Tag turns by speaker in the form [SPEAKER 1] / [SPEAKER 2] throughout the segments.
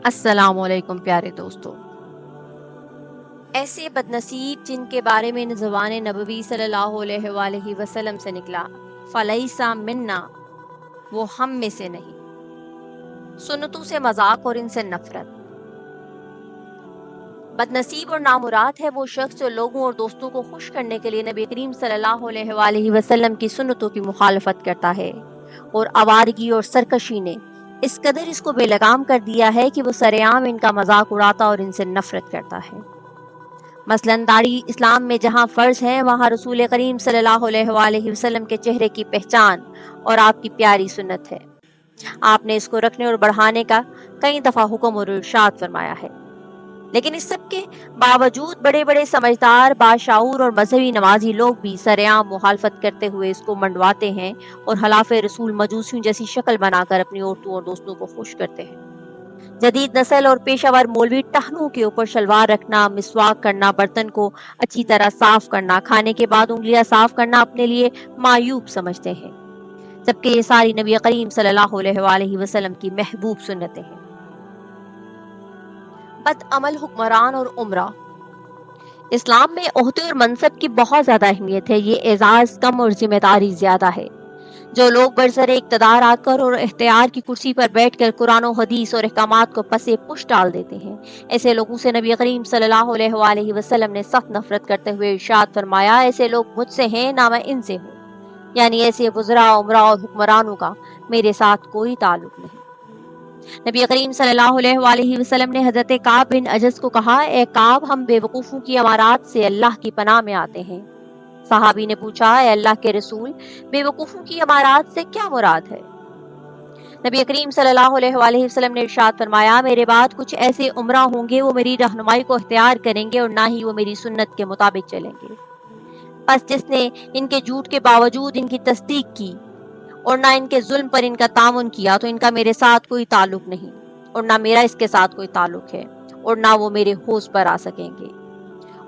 [SPEAKER 1] السلام علیکم پیارے دوستو۔ ایسے بدنصیب جن کے بارے میں زبان نبوی صلی اللہ علیہ وآلہ وسلم سے نکلا فلیسا منا، وہ ہم میں سے نہیں، سنتوں سے مذاق اور ان سے نفرت۔ بدنصیب اور نامراد ہے وہ شخص جو لوگوں اور دوستوں کو خوش کرنے کے لیے نبی کریم صلی اللہ علیہ وآلہ وسلم کی سنتوں کی مخالفت کرتا ہے، اور آوارگی اور سرکشی نے اس قدر اس کو بے لگام کر دیا ہے کہ وہ سرعام ان کا مذاق اڑاتا اور ان سے نفرت کرتا ہے۔ مثلاً داڑھی اسلام میں جہاں فرض ہے، وہاں رسول کریم صلی اللہ علیہ وآلہ وسلم کے چہرے کی پہچان اور آپ کی پیاری سنت ہے۔ آپ نے اس کو رکھنے اور بڑھانے کا کئی دفعہ حکم اور ارشاد فرمایا ہے، لیکن اس سب کے باوجود بڑے بڑے سمجھدار، باشعور اور مذہبی نمازی لوگ بھی سرعام مخالفت کرتے ہوئے اس کو منڈواتے ہیں اور خلاف رسول مجوسیوں جیسی شکل بنا کر اپنی عورتوں اور دوستوں کو خوش کرتے ہیں۔ جدید نسل اور پیشہ ور مولوی ٹہنوں کے اوپر شلوار رکھنا، مسواک کرنا، برتن کو اچھی طرح صاف کرنا، کھانے کے بعد انگلیاں صاف کرنا اپنے لیے معیوب سمجھتے ہیں، جبکہ یہ ساری نبی کریم صلی اللہ علیہ وآلہ وسلم کی محبوب سنتیں ہیں۔ بد عمل حکمران اور عمرہ۔ اسلام میں عہدے اور منصب کی بہت زیادہ اہمیت ہے، یہ اعزاز کم اور ذمہ داری زیادہ ہے۔ جو لوگ برسر اقتدار آ کر اور اختیار کی کرسی پر بیٹھ کر قرآن و حدیث اور احکامات کو پسے پش ڈال دیتے ہیں، ایسے لوگوں سے نبی کریم صلی اللہ علیہ وآلہ وسلم نے سخت نفرت کرتے ہوئے ارشاد فرمایا، ایسے لوگ مجھ سے ہیں نہ میں ان سے ہوں، یعنی ایسے وزراء، عمراء اور حکمرانوں کا میرے ساتھ کوئی تعلق نہیں۔ نبی کریم صلی اللہ علیہ وآلہ وسلم نے حضرت کعب بن عجز کو کہا، اے کعب، ہم بے وقوفوں کی امارات سے اللہ کی پناہ میں آتے ہیں۔ صحابی نے پوچھا، اے اللہ کے رسول، بے وقوفوں کی امارات سے کیا مراد ہے؟ نبی کریم صلی اللہ علیہ وآلہ وسلم نے ارشاد فرمایا، میرے بعد کچھ ایسے عمرہ ہوں گے، وہ میری رہنمائی کو اختیار کریں گے اور نہ ہی وہ میری سنت کے مطابق چلیں گے۔ پس جس نے ان کے جھوٹ کے باوجود ان کی تصدیق کی اور نہ ان کے ظلم پر ان کا تعاون کیا، تو ان کا میرے ساتھ کوئی تعلق نہیں، اور نہ میرا اس کے ساتھ کوئی تعلق ہے، اور نہ وہ میرے حوض پر آ سکیں گے۔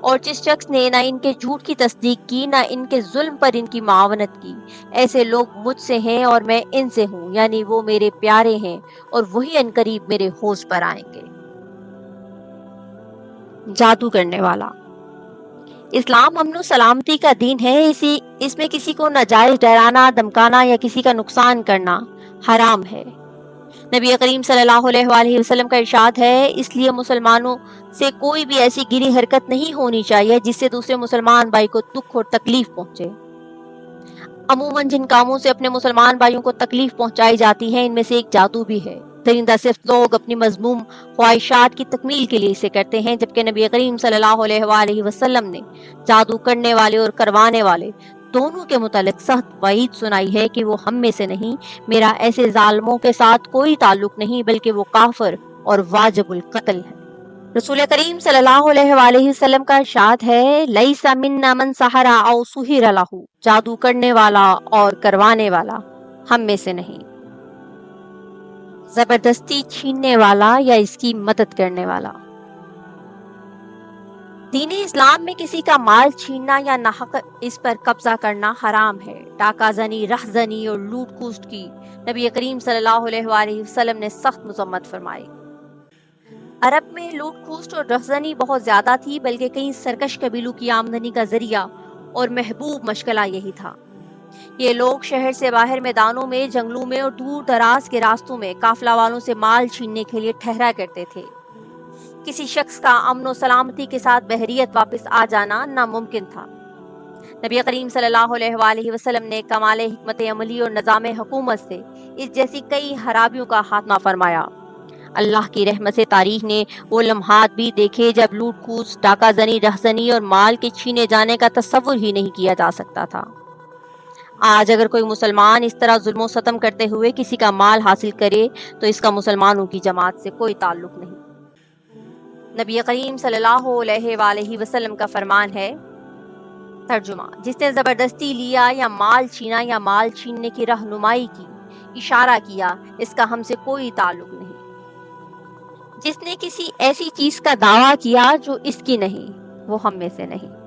[SPEAKER 1] اور جس شخص نے نہ ان کے جھوٹ کی تصدیق کی، نہ ان کے ظلم پر ان کی معاونت کی، ایسے لوگ مجھ سے ہیں اور میں ان سے ہوں، یعنی وہ میرے پیارے ہیں اور وہی عنقریب میرے حوض پر آئیں گے۔ جادو کرنے والا۔ اسلام امن و سلامتی کا دین ہے، اس میں کسی کو ناجائز ڈرانا، دھمکانا یا کسی کا نقصان کرنا حرام ہے۔ نبی کریم صلی اللہ علیہ وآلہ وسلم کا ارشاد ہے، اس لیے مسلمانوں سے کوئی بھی ایسی گری حرکت نہیں ہونی چاہیے جس سے دوسرے مسلمان بھائی کو دکھ اور تکلیف پہنچے۔ عموماً جن کاموں سے اپنے مسلمان بھائیوں کو تکلیف پہنچائی جاتی ہے، ان میں سے ایک جادو بھی ہے۔ درندہ صرف لوگ اپنی مذموم خواہشات کی تکمیل کے لیے اسے کرتے ہیں، جبکہ نبی کریم صلی اللہ علیہ وآلہ وسلم نے جادو کرنے والے اور کروانے والے دونوں کے متعلق سخت وعید سنائی ہے کہ وہ ہم میں سے نہیں، میرا ایسے ظالموں کے ساتھ کوئی تعلق نہیں، بلکہ وہ کافر اور واجب القتل ہے۔ رسول کریم صلی اللہ علیہ وآلہ وسلم کا ارشاد ہے، لیس منا من سحر او سحر لہ، جادو کرنے والا اور کروانے والا ہم میں سے نہیں۔ زبردستی چھیننے والا یا اس کی مدد کرنے والا۔ دین اسلام میں کسی کا مال چھیننا یا ناحق اس پر قبضہ کرنا حرام ہے۔ ڈاکہ زنی، رہ زنی اور لوٹ کھسوٹ کی نبی کریم صلی اللہ علیہ وآلہ وسلم نے سخت مذمت فرمائی۔ عرب میں لوٹ کھسوٹ اور رہ زنی بہت زیادہ تھی، بلکہ کئی سرکش قبیلوں کی آمدنی کا ذریعہ اور محبوب مشغلہ یہی تھا۔ یہ لوگ شہر سے باہر میدانوں میں، جنگلوں میں اور دور دراز کے راستوں میں قافلہ والوں سے مال چھیننے کے لیے ٹھہرا کرتے تھے۔ کسی شخص کا امن و سلامتی کے ساتھ بحریت واپس آ جانا ناممکن تھا۔ نبی کریم صلی اللہ علیہ وآلہ وسلم نے کمال حکمت عملی اور نظام حکومت سے اس جیسی کئی خرابیوں کا خاتمہ فرمایا۔ اللہ کی رحمت سے تاریخ نے وہ لمحات بھی دیکھے جب لوٹ کھسوٹ، ڈاکہ زنی، رہ زنی اور مال کے چھینے جانے کا تصور ہی نہیں کیا جا سکتا تھا۔ آج اگر کوئی مسلمان اس طرح ظلم و ستم کرتے ہوئے کسی کا مال حاصل کرے تو اس کا مسلمانوں کی جماعت سے کوئی تعلق نہیں۔ نبی کریم صلی اللہ علیہ وآلہ وسلم کا فرمان ہے، ترجمہ، جس نے زبردستی لیا یا مال چھینا یا مال چھیننے کی رہنمائی کی، اشارہ کیا، اس کا ہم سے کوئی تعلق نہیں۔ جس نے کسی ایسی چیز کا دعویٰ کیا جو اس کی نہیں، وہ ہم میں سے نہیں۔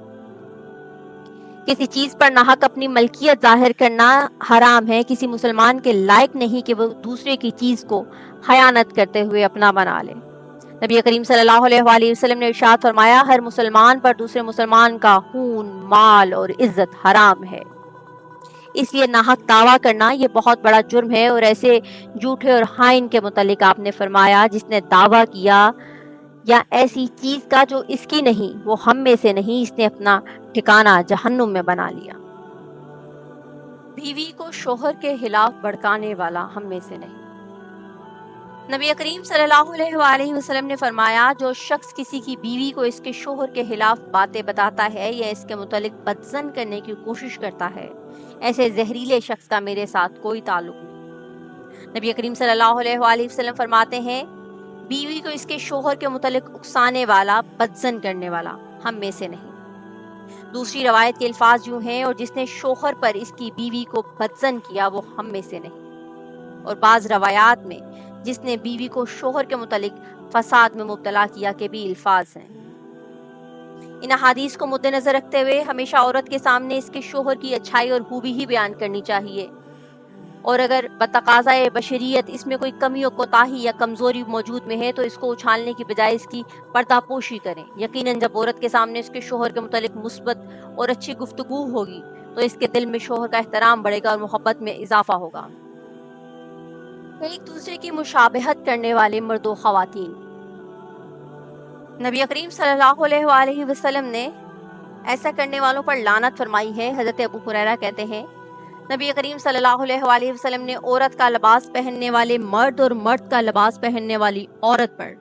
[SPEAKER 1] کسی چیز پر ناحق اپنی ملکیت ظاہر کرنا حرام ہے۔ کسی مسلمان کے لائق نہیں کہ وہ دوسرے کی چیز کو خیانت کرتے ہوئے اپنا بنا لے۔ نبی کریم صلی اللہ علیہ وسلم نے ارشاد فرمایا ہر مسلمان پر دوسرے مسلمان کا خون، مال اور عزت حرام ہے، اس لیے ناحق دعویٰ کرنا یہ بہت بڑا جرم ہے، اور ایسے جھوٹے اور خائن کے متعلق آپ نے فرمایا جس نے دعویٰ کیا یا ایسی چیز کا جو اس کی نہیں، وہ ہم میں سے نہیں، اس نے اپنا ٹھکانہ جہنم میں بنا لیا۔ بیوی کو شوہر کے خلاف بھڑکانے والا ہم میں سے نہیں۔ نبی کریم صلی اللہ علیہ وآلہ وسلم نے فرمایا جو شخص کسی کی بیوی کو اس کے شوہر کے خلاف باتیں بتاتا ہے یا اس کے متعلق بدظن کرنے کی کوشش کرتا ہے، ایسے زہریلے شخص کا میرے ساتھ کوئی تعلق نہیں۔ نبی کریم صلی اللہ علیہ وآلہ وسلم فرماتے ہیں بیوی کو اس کے شوہر کے متعلق اکسانے والا، بدظن کرنے والا ہم میں سے نہیں۔ دوسری روایت کے الفاظ یوں ہیں اور جس نے شوہر پر اس کی بیوی کو بدظن کیا وہ ہم میں سے نہیں، اور بعض روایات میں جس نے بیوی کو شوہر کے متعلق فساد میں مبتلا کیا کے بھی الفاظ ہیں۔ ان احادیث کو مد نظر رکھتے ہوئے ہمیشہ عورت کے سامنے اس کے شوہر کی اچھائی اور خوبی ہی بیان کرنی چاہیے، اور اگر بتقاضائے بشریت اس میں کوئی کمی و کوتاہی یا کمزوری موجود میں ہے تو اس کو اچھالنے کی بجائے اس کی پردہ پوشی کریں۔ یقیناً جب عورت کے سامنے اس کے شوہر کے متعلق مثبت اور اچھی گفتگو ہوگی تو اس کے دل میں شوہر کا احترام بڑھے گا اور محبت میں اضافہ ہوگا۔ ایک دوسرے کی مشابہت کرنے والے مرد و خواتین۔ نبی کریم صلی اللہ علیہ وآلہ وسلم نے ایسا کرنے والوں پر لعنت فرمائی ہے۔ حضرت ابو ہریرہ کہتے ہیں نبی کریم صلی اللہ علیہ وآلہ وسلم نے عورت کا لباس پہننے والے مرد اور مرد کا لباس پہننے والی عورت پر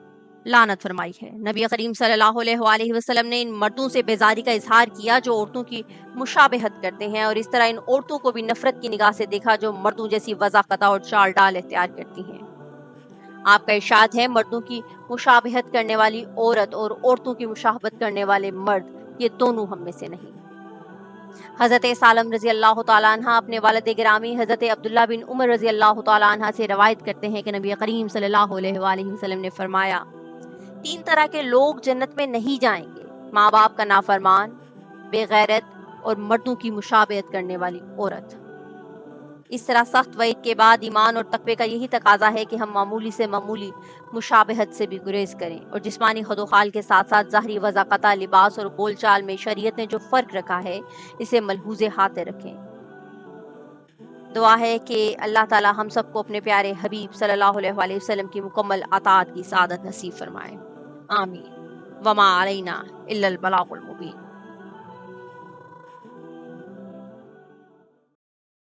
[SPEAKER 1] لعنت فرمائی ہے۔ نبی کریم صلی اللہ علیہ وآلہ وسلم نے ان مردوں سے بیزاری کا اظہار کیا جو عورتوں کی مشابہت کرتے ہیں، اور اس طرح ان عورتوں کو بھی نفرت کی نگاہ سے دیکھا جو مردوں جیسی وضاحت اور چال ڈال اختیار کرتی ہیں۔ آپ کا ارشاد ہے مردوں کی مشابہت کرنے والی عورت اور عورتوں کی مشابہت کرنے والے مرد یہ دونوں ہم میں سے نہیں۔ حضرت سالم رضی اللہ تعالیٰ عنہ اپنے والد گرامی حضرت عبداللہ بن عمر رضی اللہ تعالیٰ عنہ سے روایت کرتے ہیں کہ نبی کریم صلی اللہ علیہ وآلہ وسلم نے فرمایا 3 طرح کے لوگ جنت میں نہیں جائیں گے: ماں باپ کا نافرمان، بے غیرت اور مردوں کی مشابہت کرنے والی عورت۔ اس طرح سخت وعید کے بعد ایمان اور تقوی کا یہی تقاضا ہے کہ ہم معمولی سے معمولی مشابہت سے بھی گریز کریں، اور جسمانی خد و خال کے ساتھ ساتھ ظاہری وضاحت، لباس اور بول چال میں شریعت نے جو فرق رکھا ہے اسے ملحوظ خاطر رکھیں۔ دعا ہے کہ اللہ تعالی ہم سب کو اپنے پیارے حبیب صلی اللہ علیہ وآلہ وسلم کی مکمل اطاعت کی سعادت نصیب فرمائے، آمین۔ وما علینا الا البلاغ المبین۔